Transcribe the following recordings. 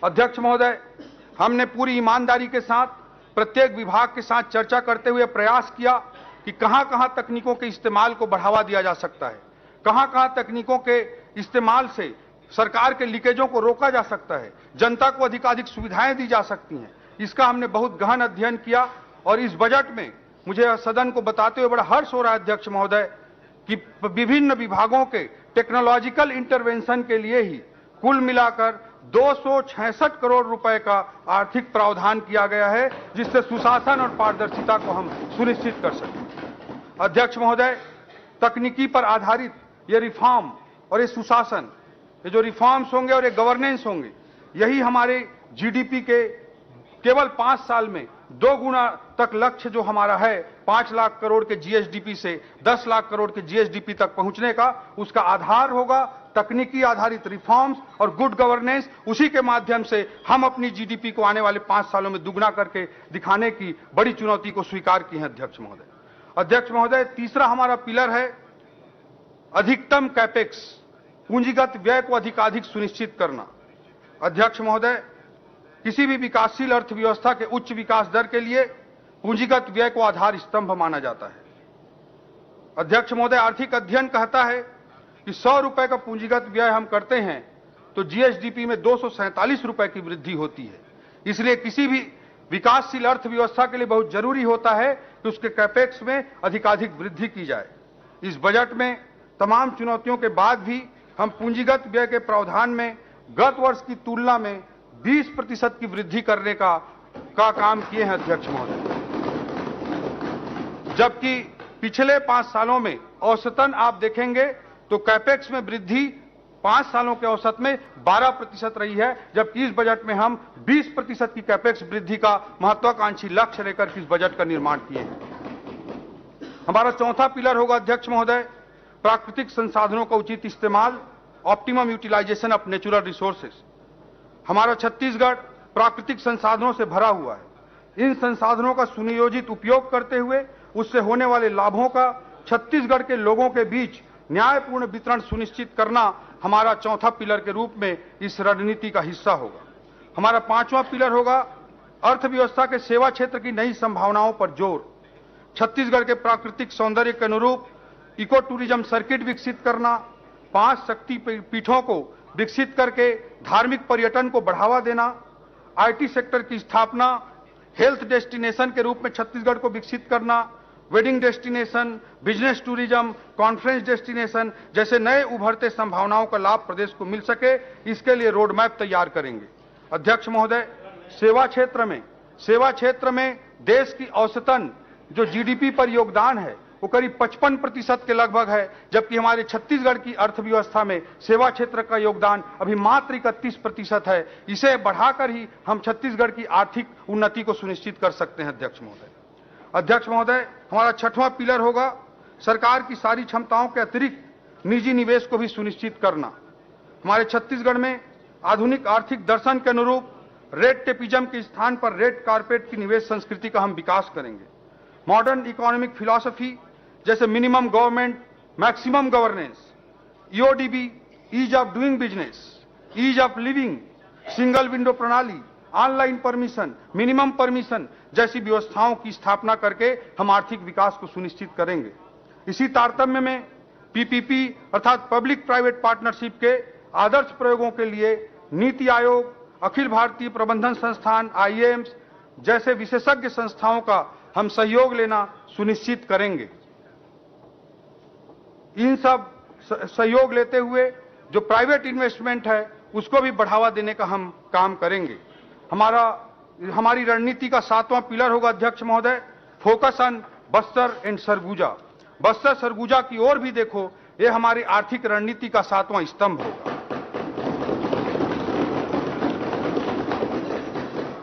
अध्यक्ष महोदय, हमने पूरी ईमानदारी के साथ प्रत्येक विभाग के साथ चर्चा करते हुए प्रयास किया कि कहां-कहां तकनीकों के इस्तेमाल को बढ़ावा दिया जा सकता है, कहां-कहां तकनीकों के इस्तेमाल से सरकार के लीकेजों को रोका जा सकता है, जनता को अधिकाधिक सुविधाएं दी जा सकती हैं। इसका हमने बहुत गहन अध्ययन किया और इस बजट में मुझे सदन को बताते हुए बड़ा हर्ष हो रहा है अध्यक्ष महोदय कि विभिन्न विभागों के टेक्नोलॉजिकल इंटरवेंशन के लिए ही कुल मिलाकर 266 करोड़ रुपए का आर्थिक प्रावधान किया गया है, जिससे सुशासन और पारदर्शिता को हम सुनिश्चित कर सकें। अध्यक्ष महोदय, तकनीकी पर आधारित ये रिफॉर्म और ये सुशासन, ये जो रिफॉर्म्स होंगे और ये गवर्नेंस होंगे, यही हमारे जीडीपी के केवल 5 साल में 2 गुना तक लक्ष्य जो हमारा है 5 लाख करोड़ के जीएसडीपी से 10 लाख करोड़ के जीएसडीपी तक पहुंचने का, उसका आधार होगा तकनीकी आधारित रिफॉर्म्स और गुड गवर्नेंस। उसी के माध्यम से हम अपनी जीडीपी को आने वाले 5 सालों में दुगना करके दिखाने की बड़ी चुनौती को स्वीकार की है अध्यक्ष महोदय। अध्यक्ष महोदय, तीसरा हमारा पिलर है अधिकतम कैपेक्स, पूंजीगत व्यय को अधिकाधिक सुनिश्चित करना। अध्यक्ष महोदय, किसी भी विकासशील अर्थव्यवस्था के उच्च विकास दर के लिए पूंजीगत व्यय को आधार स्तंभ माना जाता है। अध्यक्ष महोदय, आर्थिक अध्ययन कहता है कि 100 रुपए का पूंजीगत व्यय हम करते हैं तो जीएसडीपी में 247 रुपए की वृद्धि होती है। इसलिए किसी भी विकासशील अर्थव्यवस्था के लिए बहुत जरूरी होता है कि उसके कैपेक्स में अधिकाधिक वृद्धि की जाए। इस बजट में तमाम चुनौतियों के बाद भी हम पूंजीगत व्यय के प्रावधान में गत वर्ष की तुलना में 20% की वृद्धि करने का काम किए हैं अध्यक्ष महोदय, जबकि पिछले 5 सालों में औसतन आप देखेंगे तो कैपेक्स में वृद्धि 5 सालों के औसत में 12% रही है, जबकि इस बजट में हम 20% की कैपेक्स वृद्धि का महत्वाकांक्षी लक्ष्य लेकर इस बजट का निर्माण किए हैं। हमारा चौथा पिलर होगा अध्यक्ष महोदय प्राकृतिक संसाधनों का उचित इस्तेमाल, optimum utilization of natural resources. हमारा छत्तीसगढ़ प्राकृतिक संसाधनों से भरा हुआ है। इन संसाधनों का सुनियोजित उपयोग करते हुए उससे होने वाले लाभों का छत्तीसगढ़ के लोगों के बीच न्यायपूर्ण वितरण सुनिश्चित करना हमारा चौथा पिलर के रूप में इस रणनीति का हिस्सा होगा। हमारा 5वां पिलर होगा अर्थव्यवस्था के सेवा क्षेत्र की नई संभावनाओं पर जोर। छत्तीसगढ़ के प्राकृतिक सौंदर्य के अनुरूप इको टूरिज्म सर्किट विकसित करना, 5 शक्ति पीठों को विकसित करके धार्मिक पर्यटन को बढ़ावा देना, आईटी सेक्टर की स्थापना, हेल्थ डेस्टिनेशन के रूप में छत्तीसगढ़ को विकसित करना, wedding destination, business tourism, conference destination जैसे नए उभरते संभावनाओं का लाभ प्रदेश को मिल सके, इसके लिए रोड मैप तैयार करेंगे। अध्यक्ष महोदय, सेवा क्षेत्र में देश की औसतन जो जीडीपी पर योगदान है वो करीब 55% के लगभग है, जबकि हमारे छत्तीसगढ़ की अर्थव्यवस्था में सेवा क्षेत्र का योगदान अभी मात्र 31% है। इसे बढ़ाकर ही हम छत्तीसगढ़ की आर्थिक उन्नति को सुनिश्चित कर सकते हैं अध्यक्ष महोदय, हमारा 6वां पिलर होगा सरकार की सारी क्षमताओं के अतिरिक्त निजी निवेश को भी सुनिश्चित करना। हमारे छत्तीसगढ़ में आधुनिक आर्थिक दर्शन के अनुरूप रेड टेपिज्म के स्थान पर रेड कारपेट की निवेश संस्कृति का हम विकास करेंगे। मॉडर्न इकोनॉमिक फिलॉसफी जैसे minimum government maximum governance, EODB ease of doing business, ease of living, single window प्रणाली, ऑनलाइन परमिशन, मिनिमम परमिशन जैसी व्यवस्थाओं की स्थापना करके हम आर्थिक विकास को सुनिश्चित करेंगे। इसी तारतम्य में पीपीपी अर्थात पब्लिक प्राइवेट पार्टनरशिप के आदर्श प्रयोगों के लिए नीति आयोग, अखिल भारतीय प्रबंधन संस्थान आईएएम्स जैसे विशेषज्ञ संस्थाओं का हम सहयोग लेना सुनिश्चित करेंगे। इन सब सहयोग लेते हुए जो प्राइवेट इन्वेस्टमेंट है उसको भी बढ़ावा देने का हम काम करेंगे। हमारी रणनीति का 7वां पिलर होगा अध्यक्ष महोदय focus on Bastar and Surguja. Bastar Surguja की ओर भी देखो, ये हमारी आर्थिक रणनीति का 7वां स्तंभ होगा।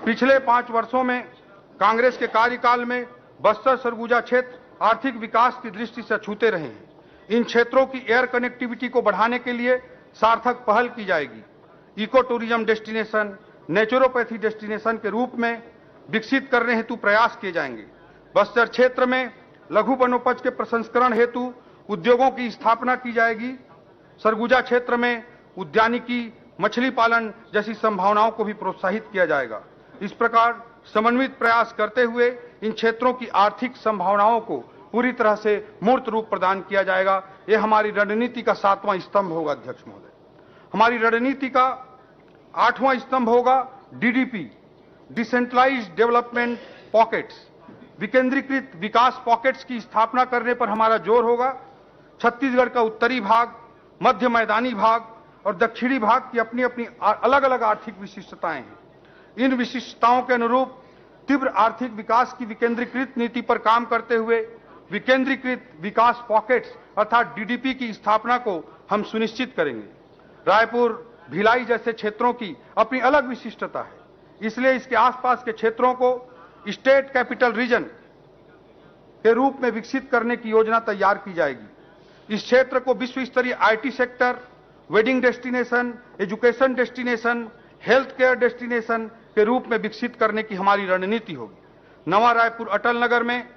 पिछले 5 वर्षों में कांग्रेस के कार्यकाल में बस्तर सरगुजा क्षेत्र आर्थिक विकास की दृष्टि से अछूते रहे हैं। इन क्षेत्रों की एयर कनेक्टिविटी को बढ़ाने के लिए सार्थक पहल की जाएगी। Eco tourism destination, naturopathy destination के रूप में विकसित करने हेतु प्रयास किए जाएंगे। बस्तर क्षेत्र में लघु वनोपज के प्रसंस्करण हेतु उद्योगों की स्थापना की जाएगी। सरगुजा क्षेत्र में उद्यानिकी, मछली पालन जैसी संभावनाओं को भी प्रोत्साहित किया जाएगा। इस प्रकार समन्वित प्रयास करते हुए इन क्षेत्रों की आर्थिक संभावनाओं को पूरी तरह से मूर्त रूप प्रदान किया जाएगा। यह हमारी रणनीति का 7वां स्तंभ होगा। अध्यक्ष महोदय, हमारी रणनीति का 8वां स्तंभ होगा डीडीपी, डिसेंट्रलाइज्ड डेवलपमेंट पॉकेट्स। विकेंद्रीकृत विकास पॉकेट्स की स्थापना करने पर हमारा जोर होगा। छत्तीसगढ़ का उत्तरी भाग, मध्य मैदानी भाग और दक्षिणी भाग की अपनी अपनी अलग अलग आर्थिक विशिष्टताएं हैं। इन विशिष्टताओं के अनुरूप तीव्र आर्थिक विकास की विकेंद्रीकृत नीति पर काम करते हुए विकेंद्रीकृत विकास पॉकेट्स अर्थात डीडीपी की स्थापना को हम सुनिश्चित करेंगे। रायपुर, भिलाई जैसे क्षेत्रों की अपनी अलग विशिष्टता है, इसलिए इसके आसपास के क्षेत्रों को स्टेट कैपिटल रीजन के रूप में विकसित करने की योजना तैयार की जाएगी। इस क्षेत्र को विश्व स्तरीय IT sector, wedding destination, education destination, health care destination के रूप में विकसित करने की हमारी रणनीति होगी। नवा रायपुर अटल नगर में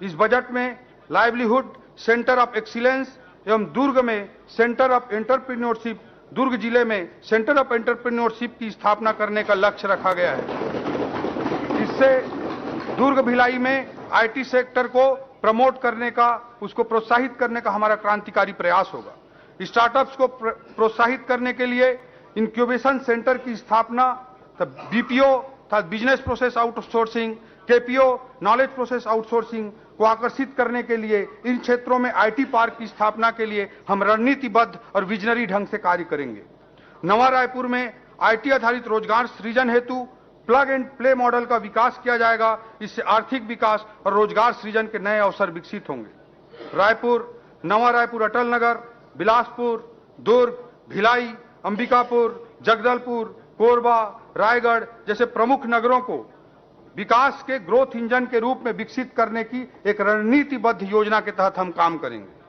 इस बजट में लाइवलीहुड सेंटर ऑफ एक्सीलेंस एवं दुर्ग में सेंटर ऑफ एंटरप्रेन्योरशिप, दुर्ग जिले में सेंटर ऑफ एंटरप्रेन्योरशिप की स्थापना करने का लक्ष्य रखा गया है। इससे दुर्ग भिलाई में आईटी सेक्टर को प्रमोट करने का, उसको प्रोत्साहित करने का हमारा क्रांतिकारी प्रयास होगा। स्टार्टअप्स को प्रोत्साहित करने के लिए इंक्यूबेशन सेंटर की स्थापना, BPO business process outsourcing, KPO knowledge process outsourcing को आकर्षित करने के लिए इन क्षेत्रों में आईटी पार्क की स्थापना के लिए हम रणनीतिबद्ध और विजनरी ढंग से कार्य करेंगे। नवा रायपुर में आईटी आधारित रोजगार सृजन हेतु प्लग एंड प्ले मॉडल का विकास किया जाएगा। इससे आर्थिक विकास और रोजगार सृजन के नए अवसर विकसित होंगे। रायपुर, नवा रायपुर अटल नगर, बिलासपुर, दुर्ग, भिलाई, अंबिकापुर, जगदलपुर, कोरबा, रायगढ़ जैसे प्रमुख नगरों को विकास के ग्रोथ इंजन के रूप में विकसित करने की एक रणनीतिबद्ध योजना के तहत हम काम करेंगे।